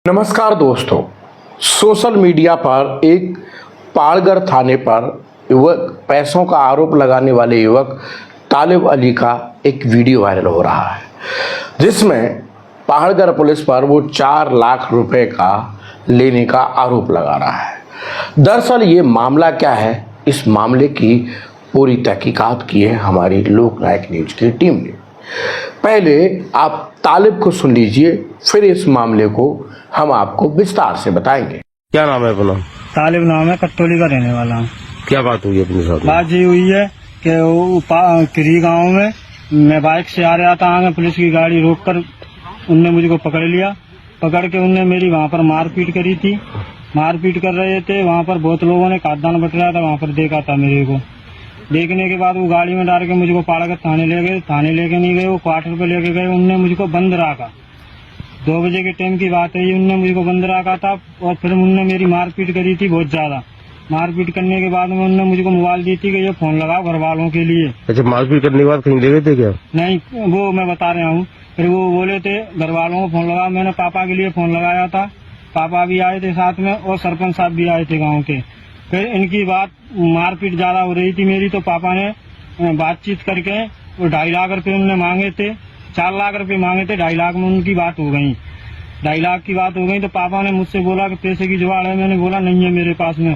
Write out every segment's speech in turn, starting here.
नमस्कार दोस्तों, social media पर एक पहाड़गढ़ थाने पर युवक पैसों का आरोप लगाने वाले युवक तालिब अली का एक वीडियो वायरल हो रहा है, जिसमें पहाड़गढ़ पुलिस पर वो 4 लाख रुपए का लेने का आरोप लगा रहा है। दरअसल ये मामला क्या है, इस मामले की पूरी तहकीकात की है हमारी लोकनायक न्यूज की टीम ने। पहले आप तालिब को सुन लीजिए, फिर इस मामले को हम आपको विस्तार से बताएंगे। क्या नाम है अपना? तालिब नाम है, कट्टोली का रहने वाला हूँ। क्या बात हुई अपने साथ? बात ये हुई है कि किरी गांव में मैं बाइक से आ रहा था, आगे पुलिस की गाड़ी रोककर उनने मुझको पकड़ लिया। पकड़ के उनने मेरी वहाँ पर मारपीट करी थी। मारपीट कर रहे थे, वहाँ पर बहुत लोगों ने खाद्यान्न बट रहा था, वहाँ पर देखा था मेरे को। देखने के बाद वो गाड़ी में डाल के मुझको पाड़ागढ़ थाने ले गए। थाने लेके नहीं गए, वो क्वार्टर पे लेके गए। उनने मुझको बंद रखा, 2 बजे के टाइम की बात है ये। उनने मुझको बंद रखा था और फिर उनने मेरी मारपीट करी थी, बहुत ज्यादा। मारपीट करने के बाद में उनने मुझको मोबाइल दी थी कि ये फोन लगाओ घर वालों के लिए। अच्छा, मारपीट करने के बाद कहीं ले गए थे क्या? नहीं, वो मैं बता रहा हूँ। फिर वो बोले थे घर वालों को फोन लगाओ। मैंने पापा के लिए फोन लगाया था, पापा भी आए थे साथ में और सरपंच साहब भी आए थे गाँव के। फिर इनकी बात मारपीट ज्यादा हो रही थी मेरी, तो पापा ने बातचीत करके वो 2.5 लाख रुपए उन्होंने मांगे थे। 4 लाख रुपए मांगे थे, 2.5 लाख में उनकी बात हो गई। 2.5 लाख की बात हो गई तो पापा ने मुझसे बोला कि पैसे की जुगाड़ है। मैंने बोला नहीं है मेरे पास में।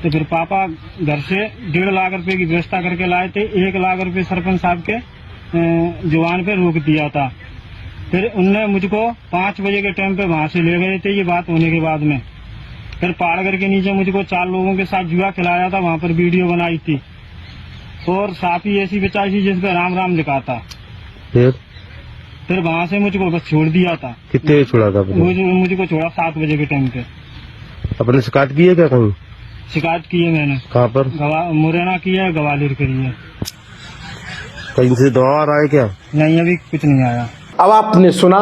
तो फिर पापा घर से 1.5 लाख रुपए की व्यवस्था करके लाए थे। 1 लाख रुपए सरपंच साहब के जुबान पे रोक दिया था। फिर उनने मुझको 5 बजे के टाइम पे वहां से ले गए थे। ये बात होने के बाद में फिर पहाड़गढ़ के नीचे मुझको 4 लोगों के साथ जुआ खिलाया था, वहाँ पर वीडियो बनाई थी और साथी ऐसी बचाई थी जिसपे राम राम लिखा था। फिर वहाँ से मुझको बस छोड़ दिया था। कितने बजे छोड़ा था? मुझको छोड़ा 7 बजे के टाइम पे। अपने शिकायत की है क्या कहीं? शिकायत की है मैंने। कहाँ पर? मुरैना की है, ग्वालियर करी है। कहीं से दवा आ रहा है क्या? नहीं, अभी कुछ नहीं आया। अब आपने सुना,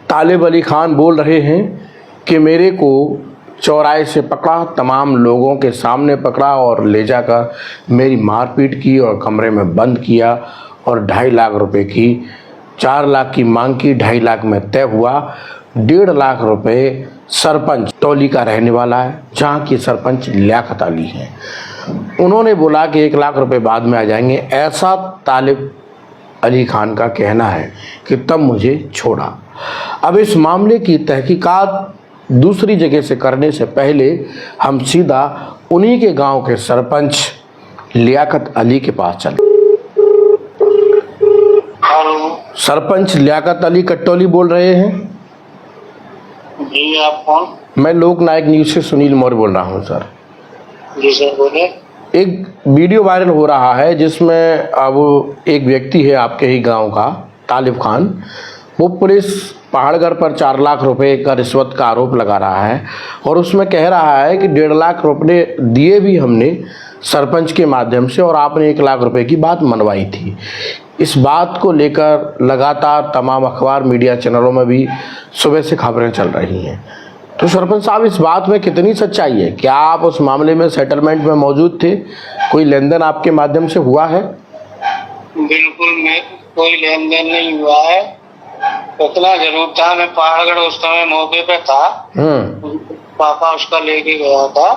तालिब अली खान बोल रहे हैं कि मेरे को चौराहे से पकड़ा, तमाम लोगों के सामने पकड़ा और ले जाकर मेरी मारपीट की और कमरे में बंद किया और 2.5 लाख रुपए की, 4 लाख की मांग की, 2.5 लाख में तय हुआ। 1.5 लाख रुपए सरपंच टोली का रहने वाला है, जहाँ की सरपंच लियाकत अली हैं। उन्होंने बोला कि 1 लाख रुपए बाद में आ जाएंगे, ऐसा तालिब अली खान का कहना है कि तब मुझे छोड़ा। अब इस मामले की तहकीकात दूसरी जगह से करने से पहले हम सीधा उन्हीं के गांव के सरपंच लियाकत अली के पास चले। सरपंच लियाकत अली कट्टोली बोल रहे हैं? जी, आप कौन? मैं लोकनायक न्यूज से सुनील मौर्य बोल रहा हूं सर। जी सर, बोले। एक वीडियो वायरल हो रहा है जिसमें अब एक व्यक्ति है आपके ही गांव का, तालिब खान, वो पुलिस पहाड़गढ़ पर 4 लाख रुपए का रिश्वत का आरोप लगा रहा है और उसमें कह रहा है कि 1.5 लाख रुपए दिए भी हमने सरपंच के माध्यम से और आपने 1 लाख रुपए की बात मनवाई थी। इस बात को लेकर लगातार तमाम अखबार मीडिया चैनलों में भी सुबह से खबरें चल रही हैं। तो सरपंच साहब, इस बात में कितनी सच्चाई है? क्या आप उस मामले में सेटलमेंट में मौजूद थे? कोई लेन देन आपके माध्यम से हुआ है? बिल्कुल, मैं कोई लेन देन नहीं हुआ है। इतना जरूर था, मैं पहाड़गढ़ उस समय मौके पे था। पापा उसका लेके गया था,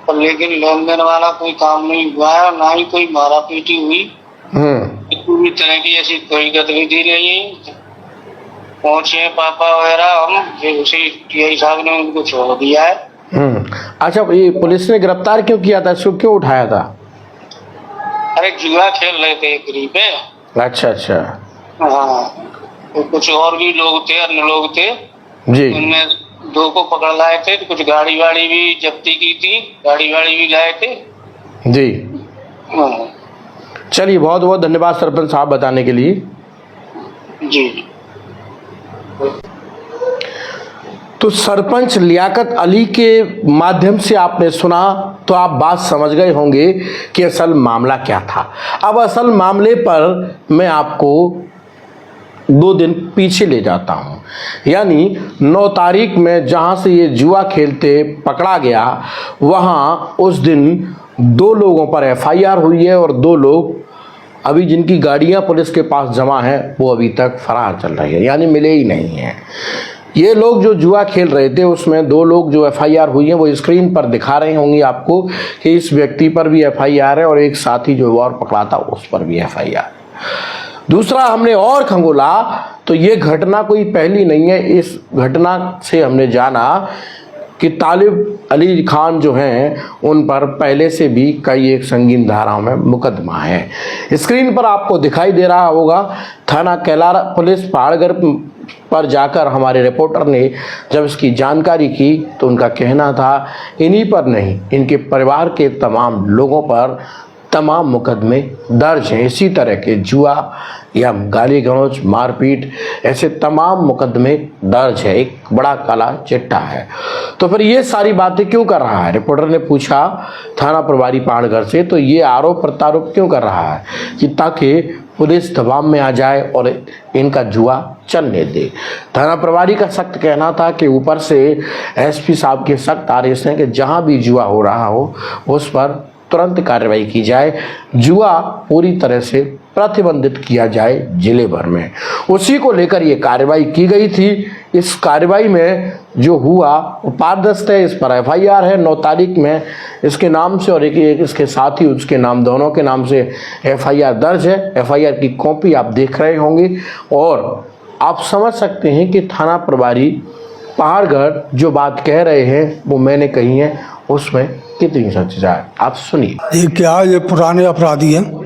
पर लेकिन लेन देन वाला कोई काम नहीं हुआ है और ना ही कोई मारा पीटी हुई। पूरी तरह की ऐसी कोई गतिविधि नहीं। पहुंचे पापा वगैरह, हम फिर उसी टीआई साहब ने उनको छोड़ दिया है। अच्छा, ये पुलिस ने गिरफ्तार क्यों किया था, इसको क्यों उठाया था? अरे जुआ खेल रहे थे गरीब पे। अच्छा अच्छा, हाँ, तो कुछ और भी लोग थे, अन्य लोग थे जी। उनमें 2 को पकड़ लाए थे। तो कुछ गाड़ी वाड़ी भी जब्ती की थी, गाड़ी वाड़ी भी लाए थे जी। हाँ। चलिए, बहुत बहुत धन्यवाद सरपंच साहब बताने के लिए। जी। तो सरपंच लियाकत अली के माध्यम से आपने सुना, तो आप बात समझ गए होंगे कि असल मामला क्या था। अब असल मामले पर मैं आपको 2 दिन पीछे ले जाता हूं, यानी 9 तारीख में जहां से ये जुआ खेलते पकड़ा गया, वहां उस दिन 2 लोगों पर एफआईआर हुई है और 2 लोग अभी जिनकी गाड़ियां पुलिस के पास जमा है वो अभी तक फरार चल रही है, यानी मिले ही नहीं हैं। ये लोग जो जुआ खेल रहे थे उसमें 2 लोग जो एफआईआर हुई है वो स्क्रीन पर दिखा रहे होंगे आपको कि इस व्यक्ति पर भी एफआईआर है और एक साथी जो और पकड़ा था उस पर भी एफआईआर। दूसरा हमने और खंगोला तो ये घटना कोई पहली नहीं है। इस घटना से हमने जाना कि तालिब अली खान जो हैं उन पर पहले से भी कई एक संगीन धाराओं में मुकदमा है। स्क्रीन पर आपको दिखाई दे रहा होगा थाना कैलारा पुलिस पहाड़गढ़ पर जाकर हमारे रिपोर्टर ने जब इसकी जानकारी की तो उनका कहना था इन्हीं पर नहीं इनके परिवार के तमाम लोगों पर तमाम मुकदमे दर्ज हैं। इसी तरह के जुआ या गाली गलौज मारपीट ऐसे तमाम मुकदमे दर्ज है। एक बड़ा काला चिट्ठा है। तो फिर ये सारी बातें क्यों कर रहा है? रिपोर्टर ने पूछा थाना प्रभारी पहाड़गढ़ से। तो ये आरोप प्रत्यारोप क्यों कर रहा है कि ताकि पुलिस दबाव में आ जाए और इनका जुआ चलने दे। थाना प्रभारी का सख्त कहना था कि ऊपर से एसपी साहब के सख्त आदेश हैं कि जहां भी जुआ हो रहा हो उस पर तुरंत कार्रवाई की जाए, जुआ पूरी तरह से प्रतिबंधित किया जाए जिले भर में। उसी को लेकर ये कार्रवाई की गई थी। इस कार्रवाई में जो हुआ वो पारदर्शी है। इस पर एफआईआर है 9 तारीख में इसके नाम से और एक इसके साथी उसके नाम दोनों के नाम से एफआईआर दर्ज है। एफआईआर की कॉपी आप देख रहे होंगे और आप समझ सकते हैं कि थाना प्रभारी पहाड़गढ़ जो बात कह रहे हैं वो मैंने कही है उसमें कितनी सच्चाई है आप सुनिए। ये क्या है, ये पुराने अपराधी हैं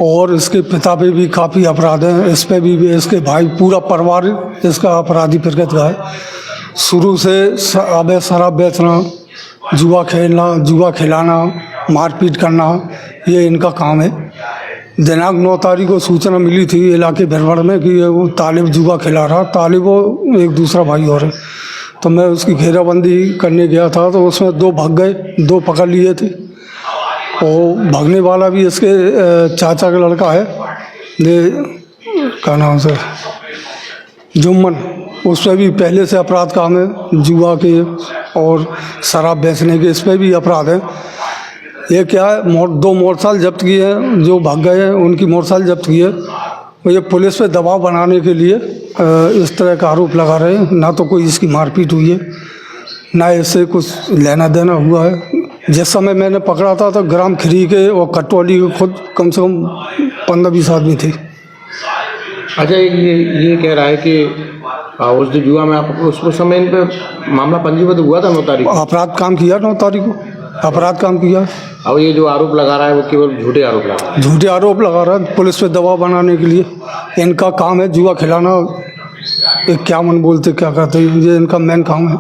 और इसके पिता पे भी काफ़ी अपराध हैं। इस पे भी इसके भाई पूरा परिवार इसका अपराधी प्रकृति का है। शुरू से अबे शराब बेचना, जुआ खेलना, जुआ खिलाना, मारपीट करना ये इनका काम है। दिनांक 9 तारीख को सूचना मिली थी इलाके भरवड़ में कि वो तालिब जुआ खिला रहा। तालिब वो एक दूसरा भाई और है। तो मैं उसकी घेराबंदी करने गया था तो उसमें 2 भाग गए, 2 पकड़ लिए थे। और भागने वाला भी इसके चाचा का लड़का है, ये क्या नाम से जुम्मन, उस पर भी पहले से अपराध काम है जुआ के और शराब बेचने के, इस पर भी अपराध है। ये क्या है 2 मोटरसाइकिल जब्त किए हैं, जो भाग गए हैं उनकी मोटरसाइकिल जब्त की है। ये पुलिस पे दबाव बनाने के लिए इस तरह का आरोप लगा रहे हैं। ना तो कोई इसकी मारपीट हुई है ना इससे कुछ लेना देना हुआ है। जिस समय मैंने पकड़ा था तो ग्राम खरी के और कटवाली के खुद कम से कम 15-20 आदमी थे। अच्छा ये कह रहा है कि उस दिन जुआ में आप उस समय इन पे मामला पंजीबद्ध हुआ था 9 तारीख? अपराध काम किया 9 तारीख को, अपराध काम किया। अब ये जो आरोप लगा रहा है वो केवल झूठे आरोप लगा रहा है। झूठे आरोप लगा रहा है पुलिस पे दबाव बनाने के लिए। इनका काम है जुआ खिलाना, क्या मन बोलते क्या कहते हैं, ये इनका मेन काम है।